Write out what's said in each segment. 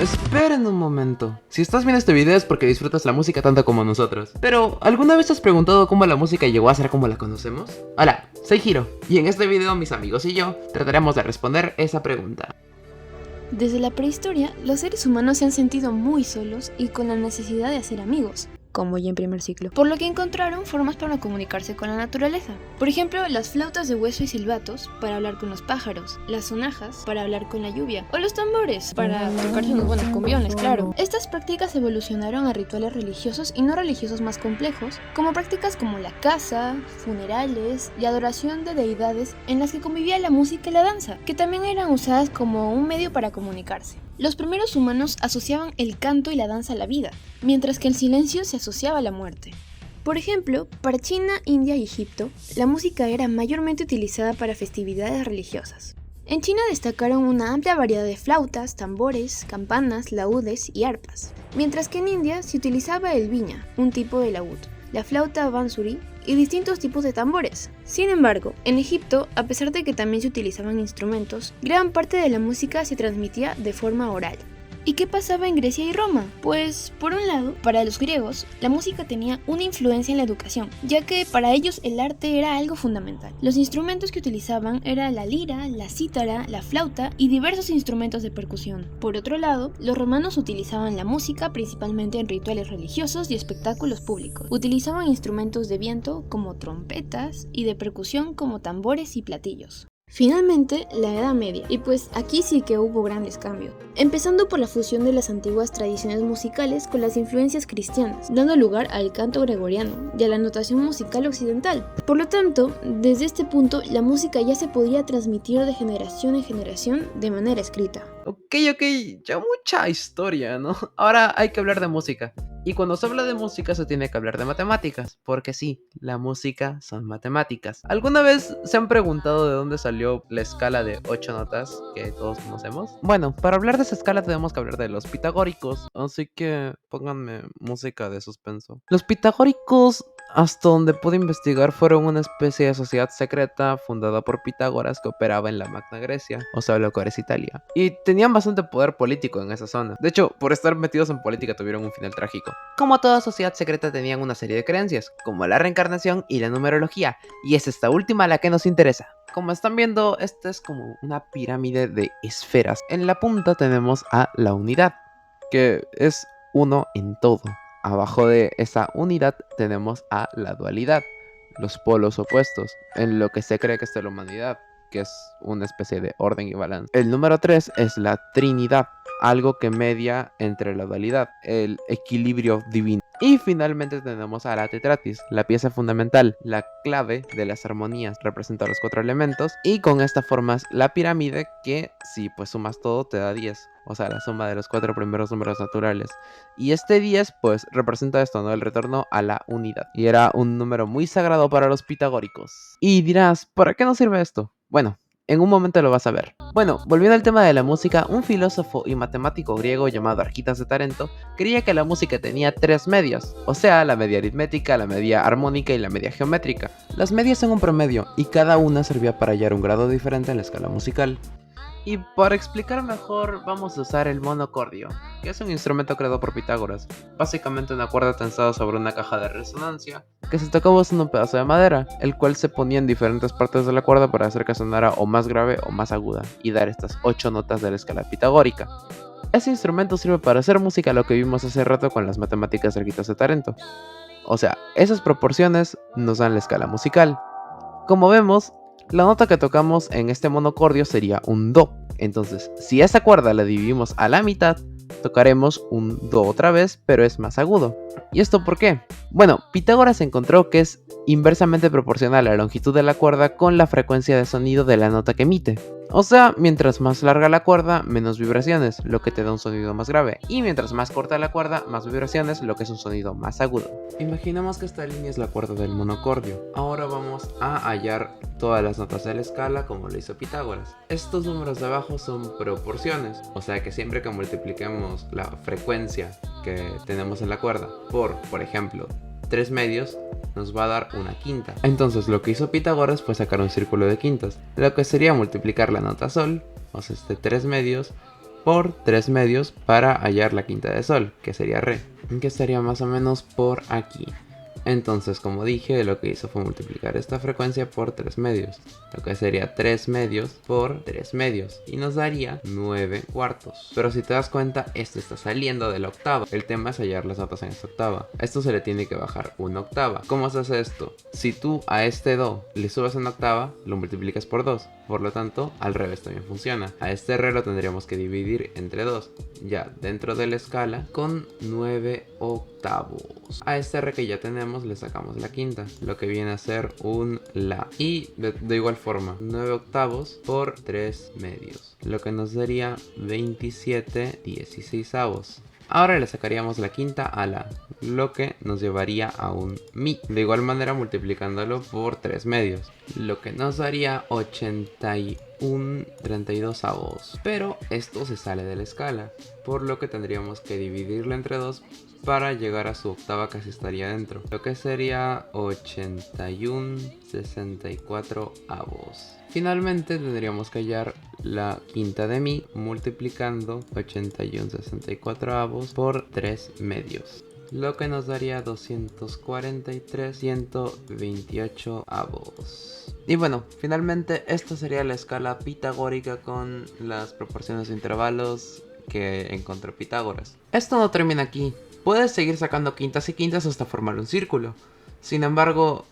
Esperen un momento. Si estás viendo este video es porque disfrutas la música tanto como nosotros. Pero, ¿alguna vez has preguntado cómo la música llegó a ser como la conocemos? Hola, soy Hiro, y en este video mis amigos y yo trataremos de responder esa pregunta. Desde la prehistoria, los seres humanos se han sentido muy solos y con la necesidad de hacer amigos, como ya en primer ciclo, por lo que encontraron formas para comunicarse con la naturaleza. Por ejemplo, las flautas de hueso y silbatos para hablar con los pájaros, las sonajas para hablar con la lluvia, o los tambores para tocarse unos buenos cumbiones, claro. Estas prácticas evolucionaron a rituales religiosos y no religiosos más complejos, como prácticas como la caza, funerales y adoración de deidades en las que convivía la música y la danza, que también eran usadas como un medio para comunicarse. Los primeros humanos asociaban el canto y la danza a la vida, mientras que el silencio se asociaba a la muerte. Por ejemplo, para China, India y Egipto, la música era mayormente utilizada para festividades religiosas. En China destacaron una amplia variedad de flautas, tambores, campanas, laúdes y arpas, mientras que en India se utilizaba el viña, un tipo de laúd, la flauta bansuri y distintos tipos de tambores. Sin embargo, en Egipto, a pesar de que también se utilizaban instrumentos, gran parte de la música se transmitía de forma oral. ¿Y qué pasaba en Grecia y Roma? Pues, por un lado, para los griegos, la música tenía una influencia en la educación, ya que para ellos el arte era algo fundamental. Los instrumentos que utilizaban eran la lira, la cítara, la flauta y diversos instrumentos de percusión. Por otro lado, los romanos utilizaban la música principalmente en rituales religiosos y espectáculos públicos. Utilizaban instrumentos de viento como trompetas y de percusión como tambores y platillos. Finalmente, la Edad Media, y pues aquí sí que hubo grandes cambios, empezando por la fusión de las antiguas tradiciones musicales con las influencias cristianas, dando lugar al canto gregoriano y a la notación musical occidental. Por lo tanto, desde este punto, la música ya se podía transmitir de generación en generación de manera escrita. Ok, ya mucha historia, ¿no? Ahora hay que hablar de música. Y cuando se habla de música se tiene que hablar de matemáticas, porque sí, la música son matemáticas. ¿Alguna vez se han preguntado de dónde salió la escala de 8 notas que todos conocemos? Bueno, para hablar de esa escala tenemos que hablar de los pitagóricos, así que pónganme música de suspenso. Los pitagóricos, hasta donde pude investigar, fueron una especie de sociedad secreta fundada por Pitágoras que operaba en la Magna Grecia, o sea, lo que ahora es Italia. Y tenían bastante poder político en esa zona. De hecho, por estar metidos en política tuvieron un final trágico. Como toda sociedad secreta tenían una serie de creencias, como la reencarnación y la numerología, y es esta última la que nos interesa. Como están viendo, esta es como una pirámide de esferas. En la punta tenemos a la unidad, que es uno en todo. Abajo de esa unidad tenemos a la dualidad, los polos opuestos, en lo que se cree que está la humanidad, que es una especie de orden y balance. El número 3 es la Trinidad, algo que media entre la dualidad, el equilibrio divino. Y finalmente tenemos a la tetratis, la pieza fundamental, la clave de las armonías, representa los 4 elementos y con esta formas la pirámide que si pues sumas todo te da 10, o sea la suma de los 4 primeros números naturales. Y este 10 pues representa esto, ¿no? El retorno a la unidad. Y era un número muy sagrado para los pitagóricos. Y dirás, ¿para qué nos sirve esto? Bueno, en un momento lo vas a ver. Bueno, volviendo al tema de la música, un filósofo y matemático griego llamado Arquitas de Tarento creía que la música tenía 3 medias, o sea, la media aritmética, la media armónica y la media geométrica. Las medias son un promedio y cada una servía para hallar un grado diferente en la escala musical. Y para explicar mejor vamos a usar el monocordio, que es un instrumento creado por Pitágoras, básicamente una cuerda tensada sobre una caja de resonancia, que se tocaba usando un pedazo de madera, el cual se ponía en diferentes partes de la cuerda para hacer que sonara o más grave o más aguda, y dar estas 8 notas de la escala pitagórica. Ese instrumento sirve para hacer música, lo que vimos hace rato con las matemáticas de Arquitas de Tarento. O sea, esas proporciones nos dan la escala musical. Como vemos, la nota que tocamos en este monocordio sería un do. Entonces, si esa cuerda la dividimos a la mitad, tocaremos un do otra vez, pero es más agudo. ¿Y esto por qué? Bueno, Pitágoras encontró que es inversamente proporcional a la longitud de la cuerda con la frecuencia de sonido de la nota que emite. O sea, mientras más larga la cuerda, menos vibraciones, lo que te da un sonido más grave. Y mientras más corta la cuerda, más vibraciones, lo que es un sonido más agudo. Imaginemos que esta línea es la cuerda del monocordio. Ahora vamos a hallar todas las notas de la escala como lo hizo Pitágoras. Estos números de abajo son proporciones, o sea que siempre que multipliquemos la frecuencia que tenemos en la cuerda por ejemplo, 3 medios, nos va a dar una quinta. Entonces lo que hizo Pitágoras fue sacar un círculo de quintas, lo que sería multiplicar la nota sol, o sea 3 medios, por 3 medios para hallar la quinta de sol, que sería re, que estaría más o menos por aquí. Entonces, como dije, lo que hizo fue multiplicar esta frecuencia por 3 medios, lo que sería 3 medios por 3 medios, y nos daría 9 cuartos. Pero si te das cuenta, esto está saliendo de la octava. El tema es hallar las notas en esta octava. Esto se le tiene que bajar una octava. ¿Cómo se hace esto? Si tú a este do le subes una octava, lo multiplicas por 2. Por lo tanto, al revés también funciona. A este re lo tendríamos que dividir entre 2, ya dentro de la escala, con 9 octavos. A este re que ya tenemos le sacamos la quinta, lo que viene a ser un la. Y de igual forma, 9 octavos por 3 medios, lo que nos daría 27 16avos. Ahora le sacaríamos la quinta a la, lo que nos llevaría a un mi. De igual manera multiplicándolo por 3 medios, lo que nos daría 81 32avos. Pero esto se sale de la escala, por lo que tendríamos que dividirlo entre 2 para llegar a su octava, que se estaría dentro, lo que sería 81 64avos. Finalmente tendríamos que hallar la quinta de mi multiplicando 81 64avos por 3 medios, lo que nos daría 243 128avos. Y bueno, finalmente esta sería la escala pitagórica con las proporciones de intervalos que encontró Pitágoras. Esto no termina aquí. Puedes seguir sacando quintas y quintas hasta formar un círculo. Sin embargo,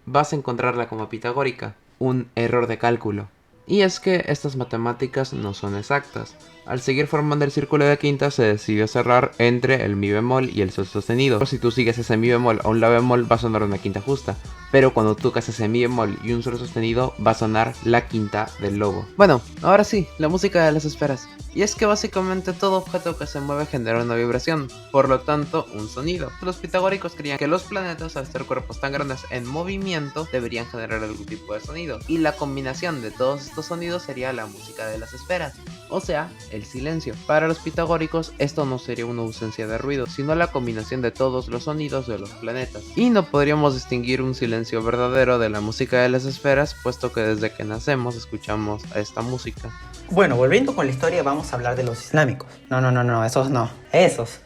vas a encontrarla como pitagórica, un error de cálculo. Y es que estas matemáticas no son exactas. Al seguir formando el círculo de quintas se decidió cerrar entre el mi bemol y el sol sostenido. Pero si tú sigues ese mi bemol a un la bemol va a sonar una quinta justa. Pero cuando tocas ese mi bemol y un sol sostenido va a sonar la quinta del lobo. Bueno, ahora sí, la música de las esferas. Y es que básicamente todo objeto que se mueve genera una vibración, por lo tanto un sonido. Los pitagóricos creían que los planetas, al ser cuerpos tan grandes en movimiento, deberían generar algún tipo de sonido. Y la combinación de todos estos sonidos sería la música de las esferas, o sea, el silencio. Para los pitagóricos esto no sería una ausencia de ruido, sino la combinación de todos los sonidos de los planetas. Y no podríamos distinguir un silencio verdadero de la música de las esferas, puesto que desde que nacemos escuchamos a esta música. Bueno, volviendo con la historia, vamos a hablar de los islámicos. No, esos no. Esos.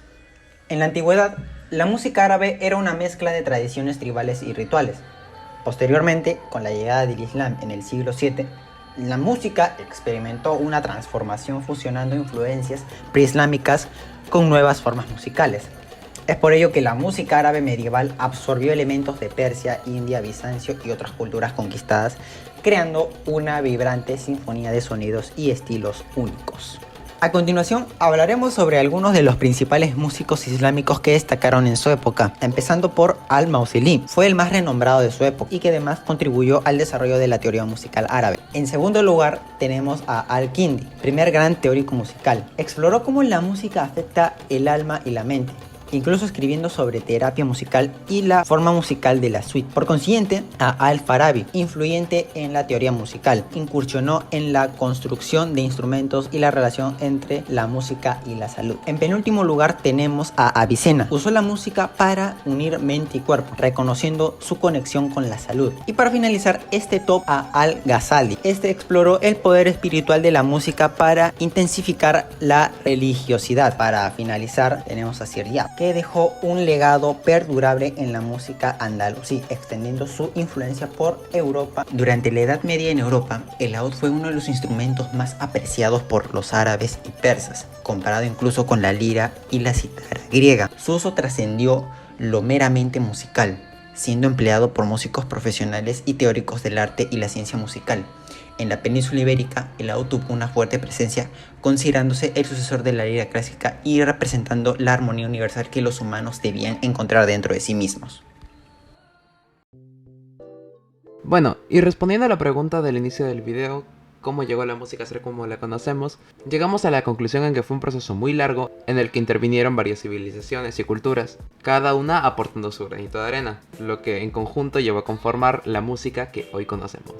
En la antigüedad, la música árabe era una mezcla de tradiciones tribales y rituales. Posteriormente, con la llegada del Islam en el siglo VII, la música experimentó una transformación fusionando influencias preislámicas con nuevas formas musicales. Es por ello que la música árabe medieval absorbió elementos de Persia, India, Bizancio y otras culturas conquistadas, creando una vibrante sinfonía de sonidos y estilos únicos. A continuación hablaremos sobre algunos de los principales músicos islámicos que destacaron en su época, empezando por Al-Mausili. Fue el más renombrado de su época y que además contribuyó al desarrollo de la teoría musical árabe. En segundo lugar tenemos a Al-Kindi, primer gran teórico musical. Exploró cómo la música afecta el alma y la mente, incluso escribiendo sobre terapia musical y la forma musical de la suite. Por consiguiente, a Al-Farabi, influyente en la teoría musical, incursionó en la construcción de instrumentos y la relación entre la música y la salud. En penúltimo lugar tenemos a Avicena. Usó la música para unir mente y cuerpo, reconociendo su conexión con la salud. Y para finalizar este top, a Al-Ghazali. Este exploró el poder espiritual de la música para intensificar la religiosidad. Para finalizar tenemos a Sir Yap, que dejó un legado perdurable en la música andalusí, extendiendo su influencia por Europa. Durante la Edad Media en Europa, el laúd fue uno de los instrumentos más apreciados por los árabes y persas, comparado incluso con la lira y la cítara griega. Su uso trascendió lo meramente musical, siendo empleado por músicos profesionales y teóricos del arte y la ciencia musical. En la península ibérica, el laúd tuvo una fuerte presencia, considerándose el sucesor de la lira clásica y representando la armonía universal que los humanos debían encontrar dentro de sí mismos. Bueno, y respondiendo a la pregunta del inicio del video, cómo llegó la música a ser como la conocemos, llegamos a la conclusión en que fue un proceso muy largo en el que intervinieron varias civilizaciones y culturas, cada una aportando su granito de arena, lo que en conjunto llevó a conformar la música que hoy conocemos.